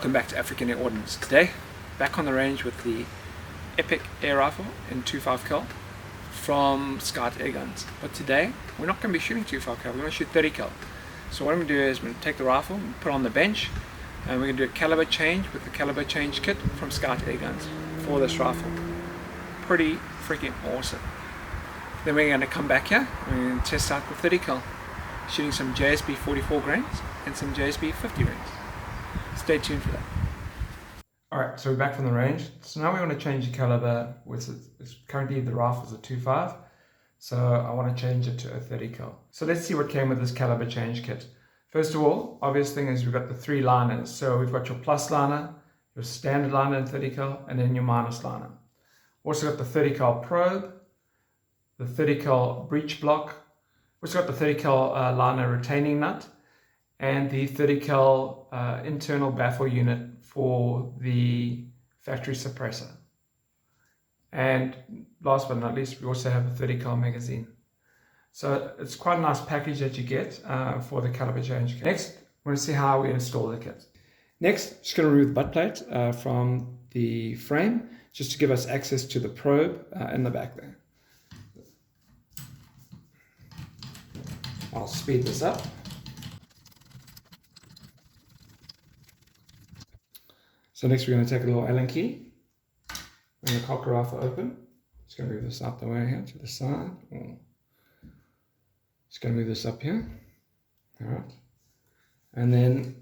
Welcome back to African Air Ordnance. Today, back on the range with the Epoch air rifle in 2.5 cal from Skout Airguns. But today, we're not going to be shooting 2.5 cal, we're going to shoot 30 cal. So what I'm going to do is I'm going to take the rifle and put it on the bench, and we're going to do a caliber change with the Calibre Change Kit from Skout Airguns for this rifle. Pretty freaking awesome. Then we're going to come back here and we're going to test out the 30 cal, shooting some JSB 44 grains and some JSB 50 grains. Stay tuned for that. Alright, so we're back from the range. So now we want to change the caliber. Currently the rifle's a 2.5, so I want to change it to a 30 cal. So let's see what came with this Calibre Change Kit. First of all, obvious thing is we've got the 3 liners. So we've got your plus liner, your standard liner in 30 cal, and then your minus liner. Also got the 30 cal probe, the 30 cal breech block. Also got the 30 cal liner retaining nut, and the 30 cal internal baffle unit for the factory suppressor. And last but not least, we also have a 30 cal magazine. So it's quite a nice package that you get for the Calibre Change Kit. Next, we're going to see how we install the kit. Next, just going to remove the butt plate from the frame, just to give us access to the probe in the back there. I'll speed this up. So next we're going to take a little Allen key and the cock rifle open. Just going to move this out the way here to the side. Just going to move this up here. Alright. And then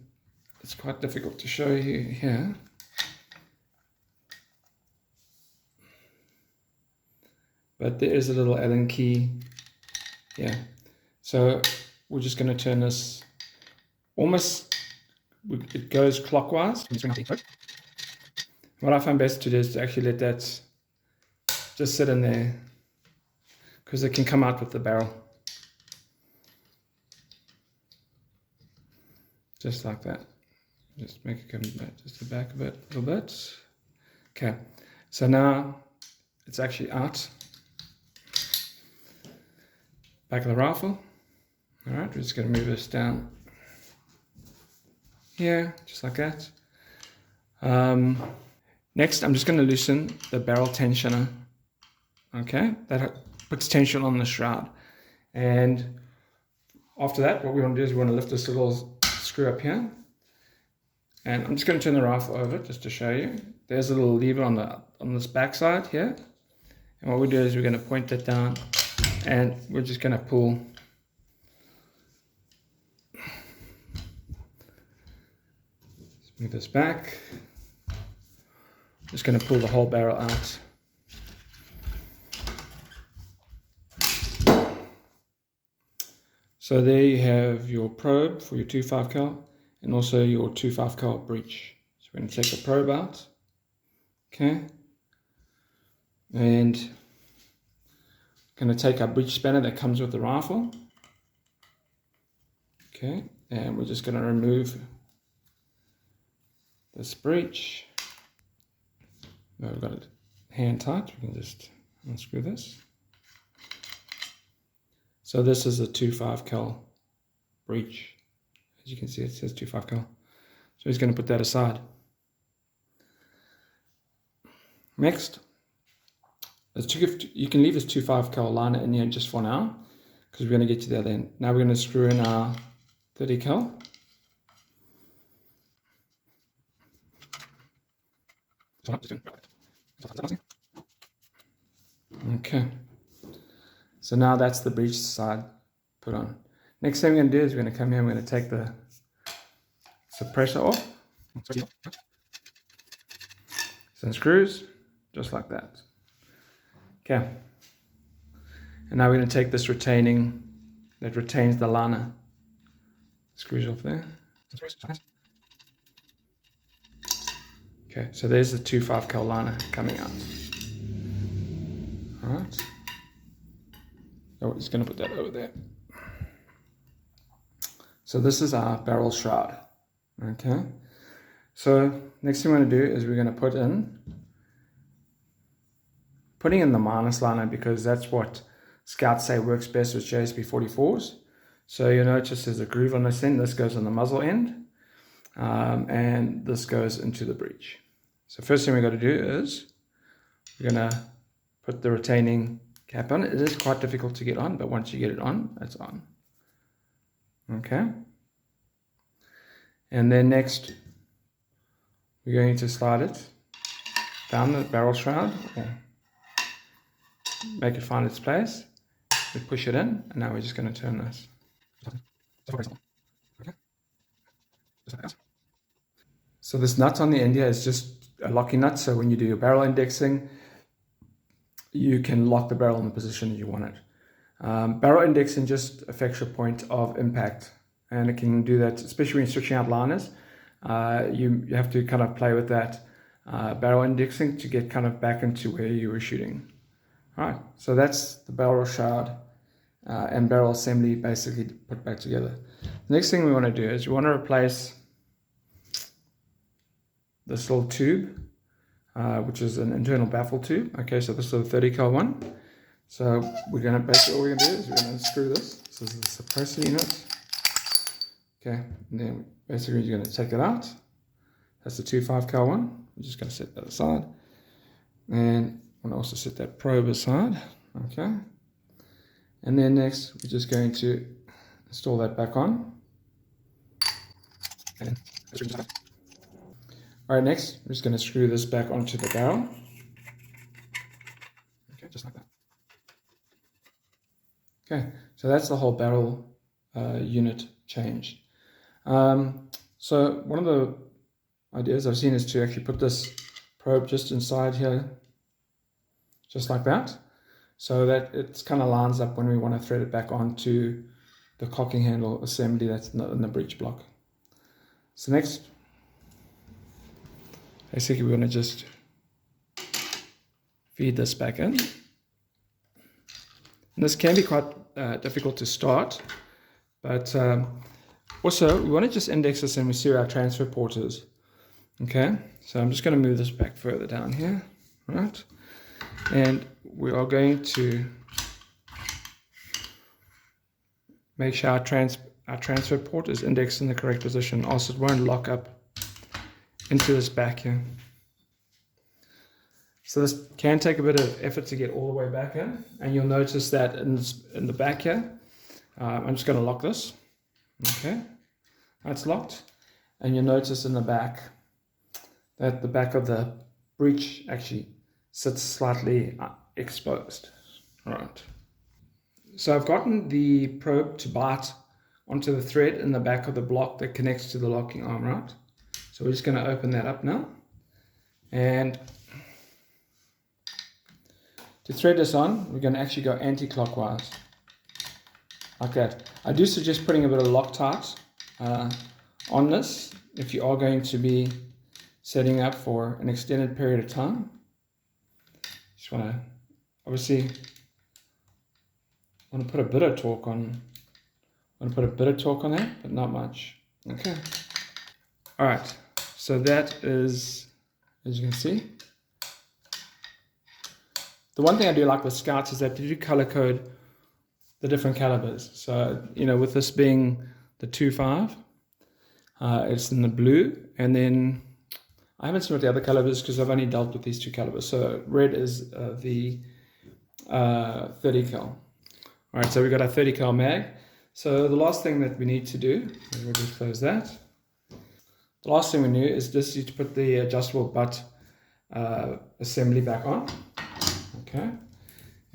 it's quite difficult to show you here. But there is a little Allen key here. So we're just going to turn this almost, it goes clockwise. What I find best to do is to actually let that just sit in there, because it can come out with the barrel. Just like that. Just make it come back, just the back of it a little bit. Okay, so now it's actually out. Back of the rifle. Alright, we're just going to move this down here, just like that. Next, I'm just going to loosen the barrel tensioner. Okay, that puts tension on the shroud. And after that, what we want to do is we want to lift this little screw up here. And I'm just going to turn the rifle over just to show you. There's a little lever on this back side here. And what we do is we're going to point it down, and we're just going to pull. Let's move this back. Just going to pull the whole barrel out. So there you have your probe for your 2.5 cal and also your 2.5 cal breech. So we're going to take the probe out. Okay. And going to take our breech spanner that comes with the rifle. Okay. And we're just going to remove this breech. Now we've got it hand tight, we can just unscrew this. So this is a 2.5 cal breech. As you can see, it says 2.5 cal. So he's going to put that aside. Next, you can leave this 2.5 cal liner in here just for now, because we're going to get to the other end. Now we're going to screw in our 30 cal. Okay, so now that's the breech side put on. Next thing we're going to do is we're going to come here and we're going to take the suppressor off. Some screws, just like that. Okay, and now we're going to take this retaining, that retains the liner. Screws off there. Okay, so there's the 2.5 cal liner coming out. Alright. So we're just going to put that over there. So this is our barrel shroud. Okay. So next thing we're going to do is we're going to putting in the minus liner, because that's what Scouts say works best with JSB 44s. So you'll notice there's a groove on this end. This goes on the muzzle end. and this goes into the breech. So first thing we've got to do is we're going to put the retaining cap on. It is quite difficult to get on, but once you get it on, it's on. Okay. And then next, we're going to slide it down the barrel shroud, or make it find its place. We push it in, and now we're just going to turn this. Okay. Just like that. So this nut on the end here is just a locking nut, so when you do your barrel indexing, you can lock the barrel in the position you want it. Barrel indexing just affects your point of impact, and it can do that, especially when you're switching out liners. You have to kind of play with that barrel indexing to get kind of back into where you were shooting. Alright, so that's the barrel shroud and barrel assembly basically put back together. The next thing we want to do is we want to replace this little tube, which is an internal baffle tube. Okay, so this is a 30 cal one. So we're going to basically, all we're going to do is we're going to unscrew this. This is the suppressor unit. Okay, and then basically you're going to take it out. That's the 2.5 cal one. I'm just going to set that aside. And I'm going to also set that probe aside. Okay. And then next, we're just going to install that back on. And alright, next, we're just going to screw this back onto the barrel. Okay, just like that. Okay, so that's the whole barrel unit changed. So one of the ideas I've seen is to actually put this probe just inside here, just like that, so that it kind of lines up when we want to thread it back onto the cocking handle assembly that's in the breech block. So next, basically we're going to just feed this back in. And this can be quite difficult to start, but also we want to just index this and we see where our transfer port is. Okay, so I'm just going to move this back further down here, right? And we are going to make sure our transfer port is indexed in the correct position, also it won't lock up into this back here. So this can take a bit of effort to get all the way back in, and you'll notice that in the back here, I'm just going to lock this. Okay, that's locked, and you'll notice in the back that the back of the breech actually sits slightly exposed. All right. So I've gotten the probe to bite onto the thread in the back of the block that connects to the locking arm, right? So we're just going to open that up now, and to thread this on, we're going to actually go anti-clockwise, like that. I do suggest putting a bit of Loctite on this if you are going to be setting up for an extended period of time. Just want to, obviously, want to put a bit of torque on. That, but not much. Okay. All right. So that is, as you can see. The one thing I do like with Skouts is that they do color code the different calibers. So, you know, with this being the 2.5, it's in the blue, and then I haven't seen what the other calibers because I've only dealt with these two calibers. So red is the 30 cal. All right, so we've got our 30 cal mag. So the last thing that we need to do, we'll just close that. The last thing we need is just to put the adjustable butt assembly back on. Okay,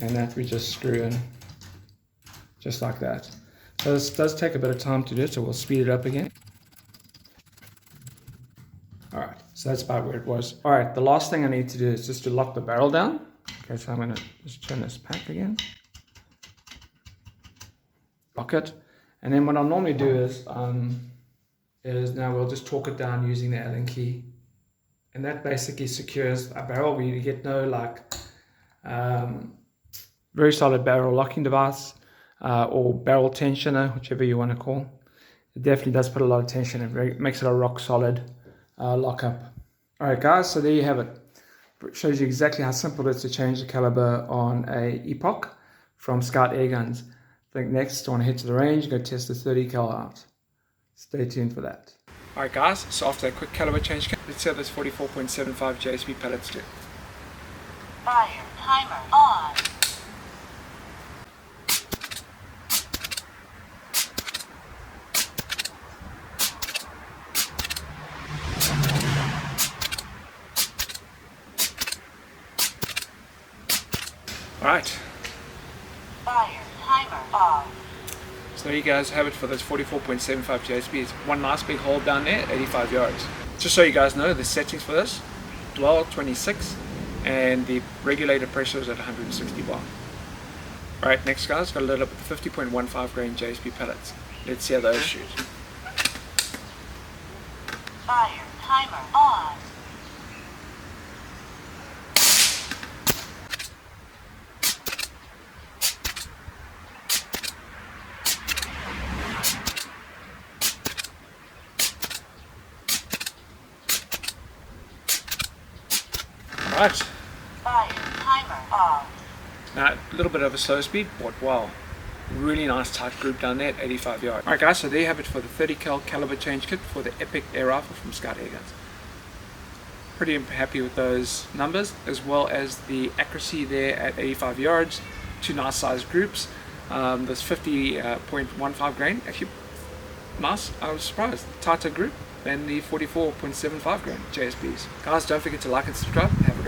and that we just screw in just like that. So this does take a bit of time to do, so we'll speed it up again. All right, so that's about where it was. All right, the last thing I need to do is just to lock the barrel down. Okay, so I'm going to just turn this back again. Lock it, and then what I'll normally do is now we'll just torque it down using the Allen key, and that basically secures a barrel where you get no very solid barrel locking device or barrel tensioner, whichever you want to call. It definitely does put a lot of tension and makes it a rock solid lockup. Alright guys, so there you have it. It shows you exactly how simple it is to change the caliber on a Epoch from Skout Airguns. I think next I want to head to the range and go test the 30 cal out. Stay tuned for that. Alright guys, so after a quick caliber change kit, let's see how this 44.75 JSB pellets do. Fire timer on. Alright, Fire timer off. so there you guys have it for this 44.75 JSB. It's one nice big hole down there, 85 yards. Just so you guys know, the settings for this, dwell 26, and the regulated pressure is at 160 bar. Alright, next guys, got a little bit of 50.15 grain JSB pellets. Let's see how those shoot. Fire timer on. Alright, Fire timer off. now a little bit of a slow speed, but wow, really nice tight group down there at 85 yards. Alright guys, so there you have it for the 30 cal caliber change kit for the Epoch air rifle from Skout Airguns. Pretty happy with those numbers, as well as the accuracy there at 85 yards. Two nice sized groups. This 50.15 grain, actually nice. I was surprised. Tighter group than the 44.75 grain JSBs. Guys, don't forget to like and subscribe. Have a